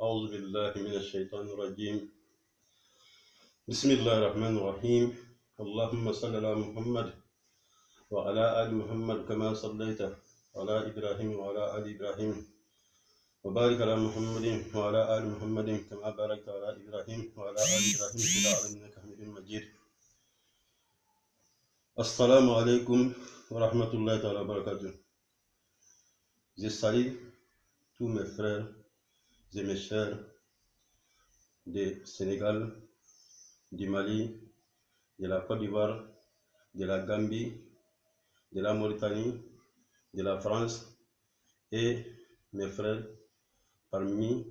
أعوذ بالله من الشيطان الرجيم. بسم الله الرحمن الرحيم. اللهم صل على محمد وعلى آل محمد كما صليت على إبراهيم وعلى آل إبراهيم وبارك على محمد وعلى آل محمد كما باركت على إبراهيم وعلى آل إبراهيم في العالمين إنك حميد مجيد. السلام عليكم ورحمة الله تعالى وبركاته. Je salue tous mes frères et mes chers du Sénégal, du Mali, de la Côte d'Ivoire, de la Gambie, de la Mauritanie, de la France et mes frères parmi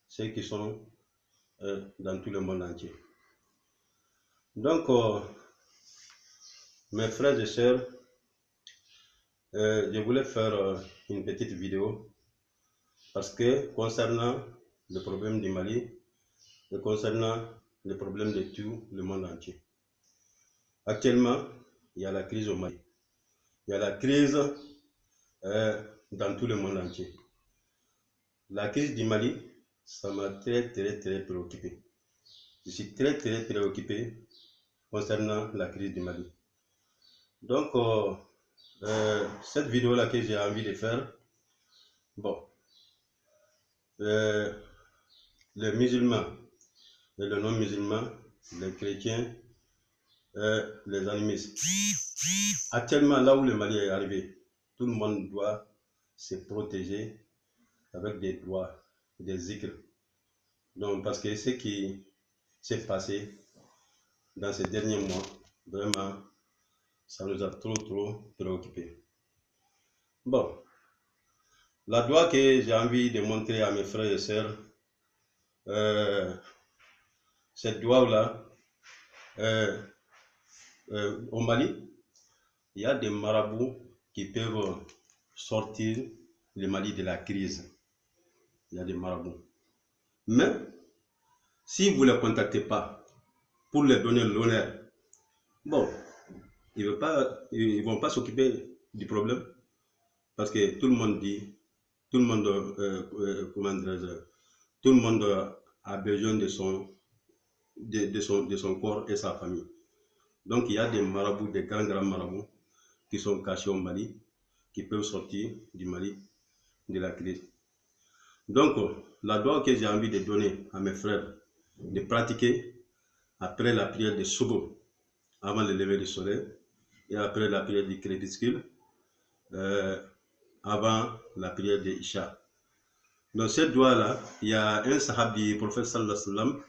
ceux qui sont dans tout le monde entier. Donc, mes frères et sœurs, je voulais faire une petite vidéo parce que concernant le problème du Mali et concernant le problème de tout le monde entier. Actuellement, il y a la crise au Mali. Il y a la crise dans tout le monde entier. La crise du Mali, ça m'a très préoccupé. Je suis très préoccupé concernant la crise du Mali. Donc, cette vidéo-là que j'ai envie de faire, bon, les musulmans et les non-musulmans, les chrétiens, les animistes. Actuellement, là où le Mali est arrivé, tout le monde doit se protéger avec des doigts, des zikrs. Donc, parce que ce qui s'est passé dans ces derniers mois, vraiment, ça nous a trop préoccupés. Bon, la doigt que j'ai envie de montrer à mes frères et sœurs, cette doigt-là, au Mali, il y a des marabouts qui peuvent sortir le Mali de la crise. Il y a des marabouts. Mais, si vous ne les contactez pas pour leur donner l'honneur, bon, ils ne vont pas s'occuper du problème parce que tout le monde dit, tout le monde, tout le monde a besoin de son corps et sa famille. Donc, il y a des marabouts, des grands marabouts qui sont cachés au Mali, qui peuvent sortir du Mali de la crise. Donc, la doigt que j'ai envie de donner à mes frères, de pratiquer après la prière de Sobo, avant le lever du soleil, et après la prière du crépuscule, avant la prière de Isha. Dans cette doigt-là, il y a un sahab du prophète sallallahu alayhi wa sallam,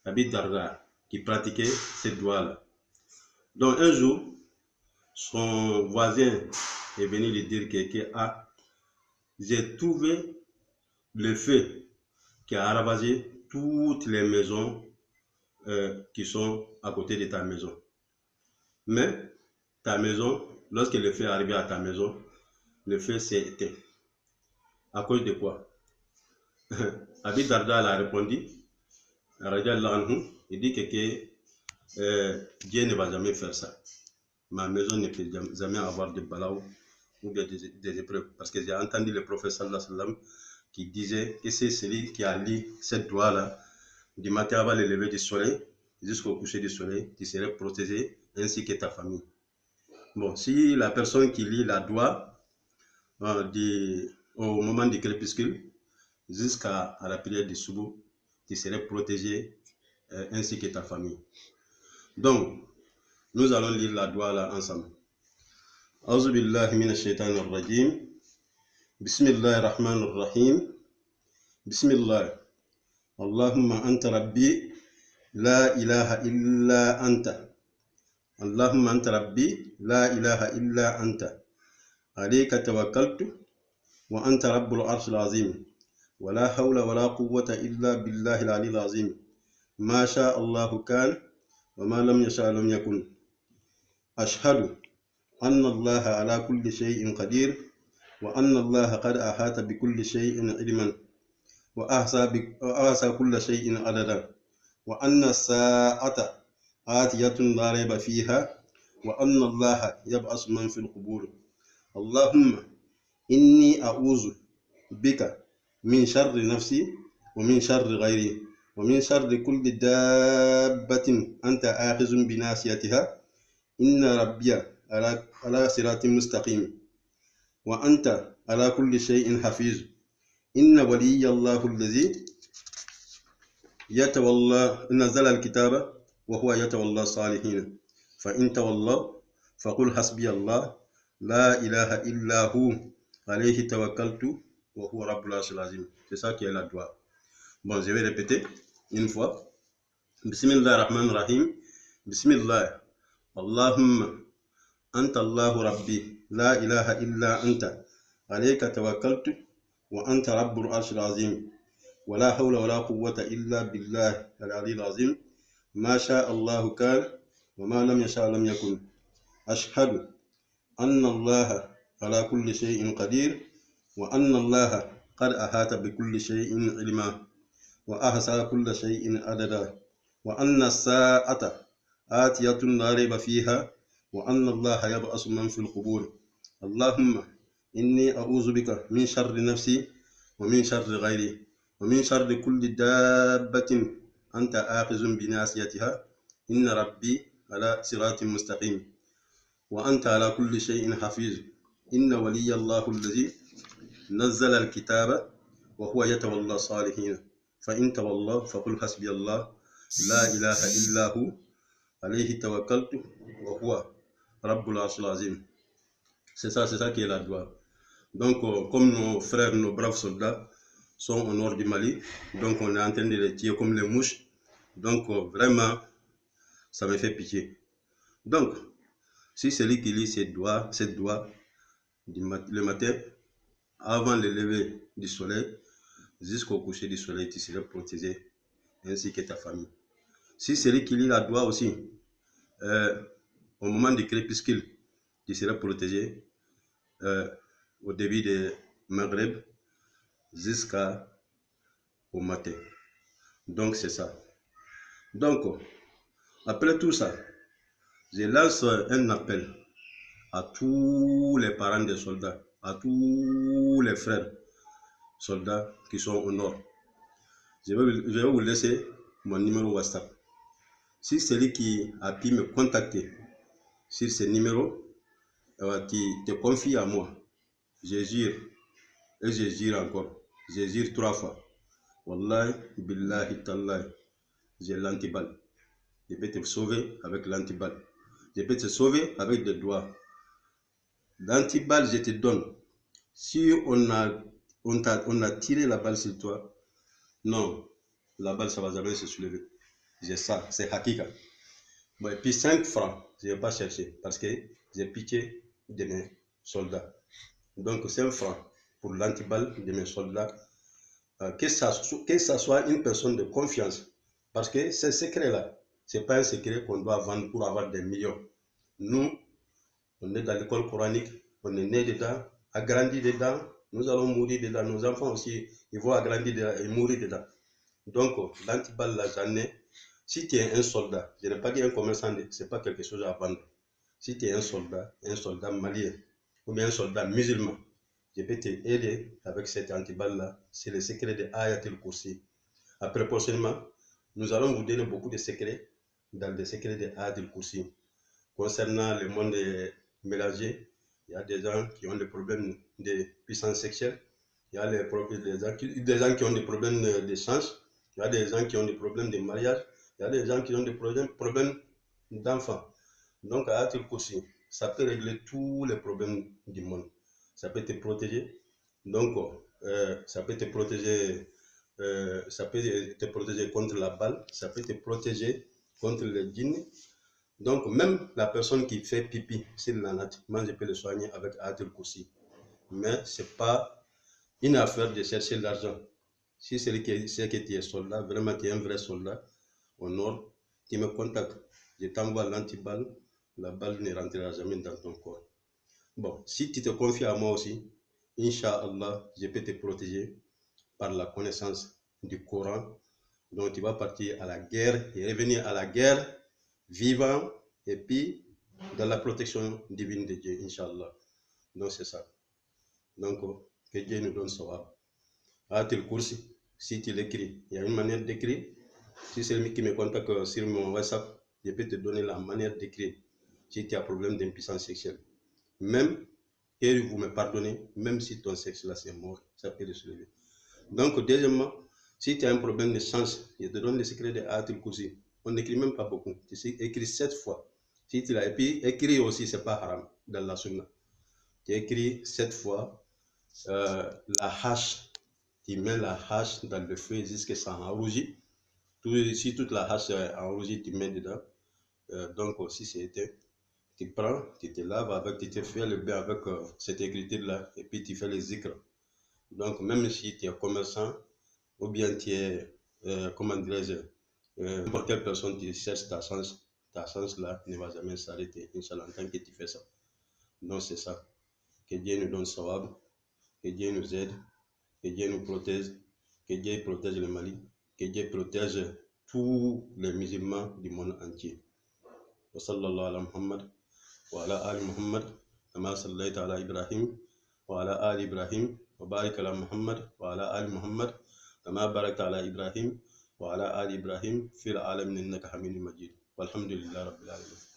Abi Darda, qui pratiquait cette doigt-là. Donc un jour, son voisin est venu lui dire que j'ai trouvé le feu qui a ravagé toutes les maisons qui sont à côté de ta maison. Mais ta maison, lorsque le feu est arrivé à ta maison, le feu s'est éteint. À cause de quoi? Abi Darda a répondu, il dit que Dieu ne va jamais faire ça. Ma maison ne peut jamais avoir de balaou ou des épreuves. Parce que j'ai entendu le prophète sallallahu alayhi wa sallam qui disait que c'est celui qui a lu cette doigt-là, du matin avant le lever du soleil jusqu'au coucher du soleil, qui serait protégé ainsi que ta famille. Bon, si la personne qui lit la doigt au moment du crépuscule jusqu'à la prière du Soubou, tu serais protégé ainsi que ta famille. Donc, nous allons lire la doigt là ensemble. A'udhu billahi minash shaitanir rajim. Bismillahir rahmanir rahim. Bismillah. Allahumma anta rabbi la ilaha illa anta. Allahumma anta rabbi la ilaha illa anta. Alayka tawakkaltu wa anta rabbul arshil azim. Wa la hawla wa la quwwata illa billahil aliyyil azim. Ma sha Allahu kan wa ma lam yasha lam yakun. أشهد أن الله على كل شيء قدير وأن الله قد أحاط بكل شيء علما وأحصى كل شيء عددا وأن الساعة آتية لا ريب فيها وأن الله يبعث من في القبور. اللهم إني أعوذ بك من شر نفسي ومن شر غيره ومن شر كل دابة أنت آخذ بناصيتها إن ربي على صراط مستقيم وأنت على كل شيء حفيظ إن ولي الله الذي يتولى نزل الكتاب وهو يتولى الصالحين فإن تولوا فقل حسبي الله لا إله إلا هو عليه توكلت وهو رب العرش العظيم. C'est ça qui est la dua. Bon, je vais répéter une fois. Bismillah ar-Rahman ar-Rahim. Bismillah. Allahumma anta Allahu Rabbi la ilaha illa anta alayka tawakkaltu wa anta rabbul arshil azim wa la hawla wa la quwwata illa billah al-aliyyil azim ma sha Allahu kan wa ma lam yasha lam yakun ashhadu anna Allah ala kulli shay'in qadir wa anna Allah qad ahata bi kulli shay'in ilma wa ahsa kulli shay'in adada wa anna as-sa'ata atiyatun la rayba fiha وأن الله يبعث من في القبور اللهم إني أعوذ بك من شر نفسي ومن شر غيري ومن شر كل دابة أنت آخذ بناصيتها إن ربي على صراط مستقيم وأنت على كل شيء حفيظ إن ولي الله الذي نزل الكتاب وهو يتولى الصالحين فإن تولوا فقل حسبي الله لا إله إلا هو عليه توكلت وهو Rabbul Arshil Azim. C'est ça qui est la dua. Donc, comme nos frères, nos braves soldats sont au nord du Mali, donc on est en train de les tirer comme les mouches. Donc, vraiment, ça me fait pitié. Donc, si celui qui lit cette dua le matin, avant le lever du soleil, jusqu'au coucher du soleil, tu seras protégé, ainsi que ta famille. Si celui qui lit la dua aussi, au moment du crépuscule, tu seras protégé au début de Maghreb jusqu'au matin. Donc c'est ça. Donc, après tout ça, je lance un appel à tous les parents des soldats, à tous les frères soldats qui sont au nord. Je vais vous laisser mon numéro WhatsApp. Si celui qui a pu me contacter sur ce numéro, qui te confie à moi, je jure, et je jure encore, je jure 3 fois. Wallahi, billahi, tallahi, j'ai l'antiballe. Je peux te sauver avec l'antiballe. Je peux te sauver avec des doigts. L'antiballe, je te donne. Si on a tiré la balle sur toi, non, la balle, ça ne va jamais se soulever. J'ai ça, c'est hakika. Bon, et puis 5 francs, je ne vais pas chercher parce que j'ai pitié de mes soldats. Donc 5 francs pour l'antiballe de mes soldats, que ça soit une personne de confiance, parce que ce secret-là, ce n'est pas un secret qu'on doit vendre pour avoir des millions. Nous, on est dans l'école coranique, on est né dedans, agrandi dedans, nous allons mourir dedans, nos enfants aussi, ils vont agrandir dedans et mourir dedans. Donc l'antiballe, là, j'en ai. Si tu es un soldat, je n'ai pas dit un commerçant, ce n'est pas quelque chose à vendre. Si tu es un soldat malien, ou bien un soldat musulman, je peux t'aider avec cette antiballe-là. C'est le secret de Ayatul Kursi. Après, prochainement, nous allons vous donner beaucoup de secrets dans les secrets de Ayatul Kursi. Concernant le monde mélangé, il y a des gens qui ont des problèmes de puissance sexuelle, il y a des gens qui ont des problèmes d'échange, il y a des gens qui ont des problèmes de mariage, il y a des gens qui ont des problèmes d'enfants. Donc, Ayatul Kursi, ça peut régler tous les problèmes du monde. Ça peut te protéger. Donc, ça peut te protéger contre la balle, ça peut te protéger contre les djinns. Donc, même la personne qui fait pipi sur la natte, moi je peux le soigner avec Ayatul Kursi. Mais ce n'est pas une affaire de chercher l'argent. Si c'est que tu es soldat, vraiment tu es un vrai soldat, au nord, tu me contactes. Je t'envoie l'antiballe, la balle ne rentrera jamais dans ton corps. Bon, si tu te confies à moi aussi, Inch'Allah, je peux te protéger par la connaissance du Coran. Donc tu vas partir à la guerre et revenir à la guerre vivant et puis dans la protection divine de Dieu, Inch'Allah. Donc c'est ça. Donc que Dieu nous donne sawab. Ayatul Kursi, si tu l'écris. Il y a une manière d'écrire. Si c'est lui qui me contacte sur mon WhatsApp, je peux te donner la manière d'écrire si tu as problème d'impuissance sexuelle. Même que vous me pardonnez, même si ton sexe là c'est mort, ça peut le soulever. Donc, deuxièmement, si tu as un problème de chance, je te donne le secret de Ayatul Kursi. On n'écrit même pas beaucoup. Tu sais, écris 7 fois. Si tu l'as, et puis écrit aussi, c'est pas haram dans la sunna. Tu écris 7 fois la hache. Tu mets la hache dans le feu jusqu'à ça enrougit. Si toute la hache enrougit, tu mets dedans. Donc, aussi, c'est éteint. Tu prends, tu te laves avec, tu te fais le bain avec cette écriture-là, et puis tu fais les zikrs. Donc, même si tu es commerçant, ou bien tu es, comment dirais-je, n'importe quelle personne qui cherche ta chance là ne va jamais s'arrêter, Inch'Allah, en tant que tu fais ça. Donc, c'est ça. Que Dieu nous donne sawab, que Dieu nous aide, que Dieu nous protège, que Dieu protège le Mali, que Dieu protège tous les musulmans du monde entier. Wa sallallahu ala Muhammad wa ala ali Muhammad, kama sallaita ala Ibrahim wa ala ali Ibrahim, wa barik ala Muhammad wa ala ali Muhammad, kama barakta ala Ibrahim wa ala ali Ibrahim fil alamin innaka hamidun majid. Walhamdulillahi rabbil alamin.